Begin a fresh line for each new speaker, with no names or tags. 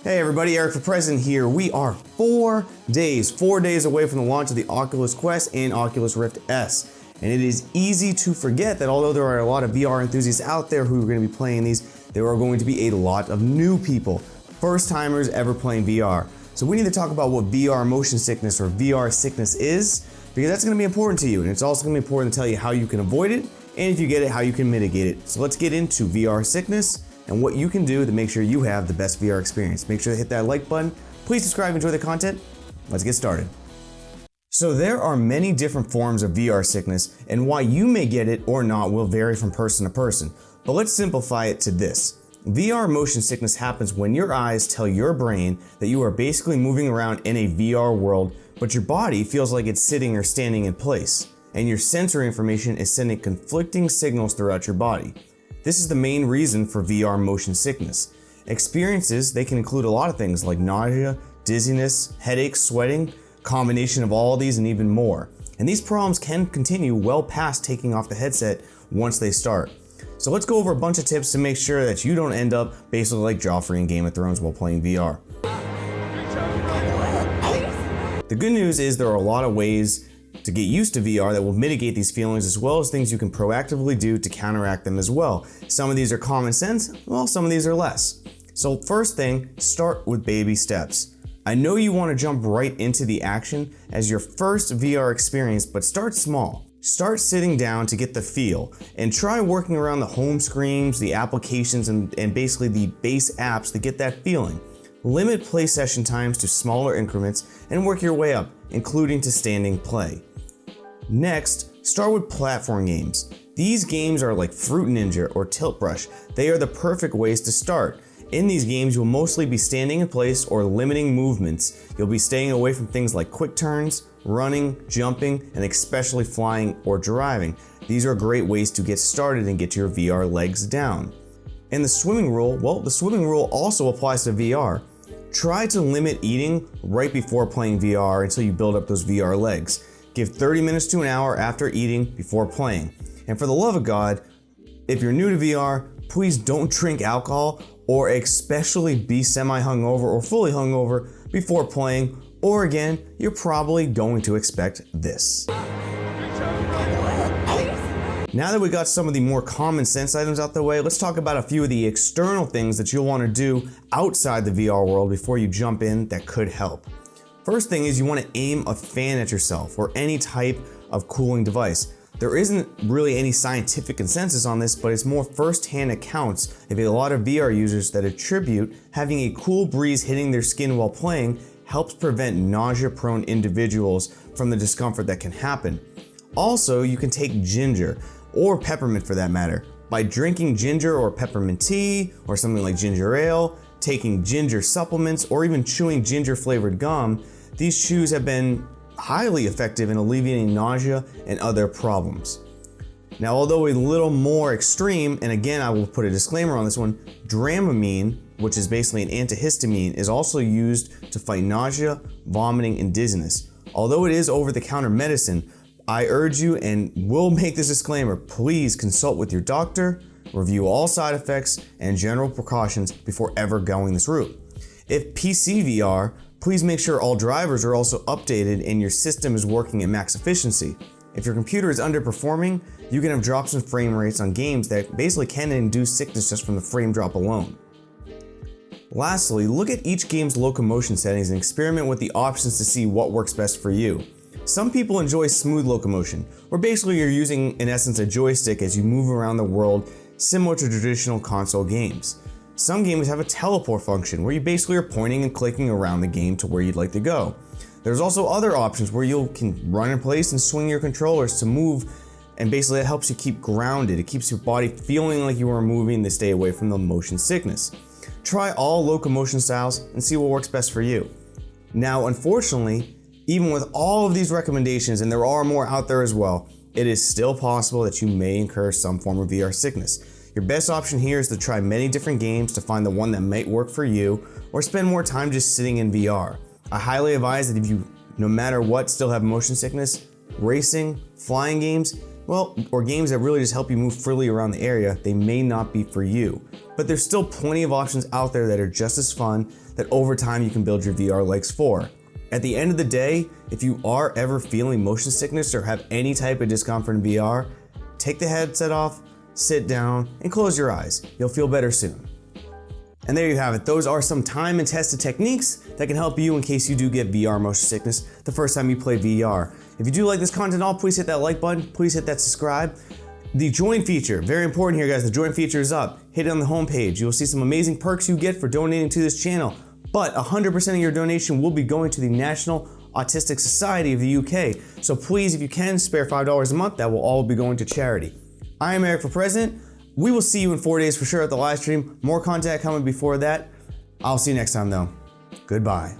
Hey everybody, Eric for President here. We are 4 days away from the launch of the Oculus Quest and Oculus Rift S. And it is easy to forget that although there are a lot of VR enthusiasts out there who are going to be playing these, there are going to be a lot of new people, first timers ever playing VR. So we need to talk about what VR motion sickness or VR sickness is, because that's going to be important to you. And it's also going to be important to tell you how you can avoid it, and if you get it, how you can mitigate it. So let's get into VR sickness and what you can do to make sure you have the best VR experience. Make sure to hit that like button. Please subscribe, enjoy the content. Let's get started. So there are many different forms of VR sickness, and why you may get it or not will vary from person to person. But let's simplify it to this. VR motion sickness happens when your eyes tell your brain that you are basically moving around in a VR world, but your body feels like it's sitting or standing in place, and your sensory information is sending conflicting signals throughout your body. This is the main reason for VR motion sickness. Experiences, they can include a lot of things like nausea, dizziness, headaches, sweating, combination of all these and even more. And these problems can continue well past taking off the headset once they start. So let's go over a bunch of tips to make sure that you don't end up basically like Joffrey in Game of Thrones while playing VR. The good news is there are a lot of ways to get used to VR that will mitigate these feelings, as well as things you can proactively do to counteract them as well. Some of these are common sense, while some of these are less. So first thing, start with baby steps. I know you want to jump right into the action as your first VR experience, but start small. Start sitting down to get the feel, and try working around the home screens, the applications, and basically the base apps to get that feeling. Limit play session times to smaller increments and work your way up, including to standing play. Next, start with platform games. These games are like Fruit Ninja or Tilt Brush. They are the perfect ways to start. In these games, you'll mostly be standing in place or limiting movements. You'll be staying away from things like quick turns, running, jumping, and especially flying or driving. These are great ways to get started and get your VR legs down. And the swimming rule, well, the swimming rule also applies to VR. Try to limit eating right before playing VR until you build up those VR legs. Give 30 minutes to an hour after eating before playing. And for the love of God, if you're new to VR, please don't drink alcohol or especially be semi-hungover or fully hungover before playing, or again, you're probably going to expect this. Now that we got some of the more common sense items out the way, let's talk about a few of the external things that you'll want to do outside the VR world before you jump in that could help. First thing is you want to aim a fan at yourself or any type of cooling device. There isn't really any scientific consensus on this, but it's more first-hand accounts of a lot of VR users that attribute having a cool breeze hitting their skin while playing helps prevent nausea-prone individuals from the discomfort that can happen. Also, you can take ginger, or peppermint for that matter. By drinking ginger or peppermint tea, or something like ginger ale, taking ginger supplements, or even chewing ginger-flavored gum, these chews have been highly effective in alleviating nausea and other problems. Now, although a little more extreme, and again I will put a disclaimer on this one, Dramamine, which is basically an antihistamine, is also used to fight nausea, vomiting, and dizziness. Although it is over-the-counter medicine, I urge you, and will make this disclaimer, please consult with your doctor, review all side effects and general precautions before ever going this route. If PC VR, please make sure all drivers are also updated and your system is working at max efficiency. If your computer is underperforming, you can have drops in frame rates on games that basically can induce sickness just from the frame drop alone. Lastly, look at each game's locomotion settings and experiment with the options to see what works best for you. Some people enjoy smooth locomotion, where basically you're using, in essence, a joystick as you move around the world, similar to traditional console games. Some games have a teleport function, where you basically are pointing and clicking around the game to where you'd like to go. There's also other options where you can run in place and swing your controllers to move, and basically it helps you keep grounded. It keeps your body feeling like you are moving to stay away from the motion sickness. Try all locomotion styles and see what works best for you. Now, unfortunately, even with all of these recommendations, and there are more out there as well, it is still possible that you may incur some form of VR sickness. Your best option here is to try many different games to find the one that might work for you, or spend more time just sitting in VR. I highly advise that if you, no matter what, still have motion sickness, racing, flying games, well, or games that really just help you move freely around the area, they may not be for you. But there's still plenty of options out there that are just as fun, that over time you can build your VR legs for. At the end of the day, if you are ever feeling motion sickness or have any type of discomfort in VR, take the headset off, sit down, and close your eyes. You'll feel better soon. And there you have it. Those are some time and tested techniques that can help you in case you do get VR motion sickness the first time you play VR. If you do like this content at all, please hit that like button, please hit that subscribe. The join feature, very important here guys, the join feature is up. Hit it on the homepage. You'll see some amazing perks you get for donating to this channel, but 100% of your donation will be going to the National Autistic Society of the UK. So please, if you can, spare $5 a month, that will all be going to charity. I am Eric for President. We will see you in 4 days for sure at the live stream. More content coming before that. I'll see you next time though. Goodbye.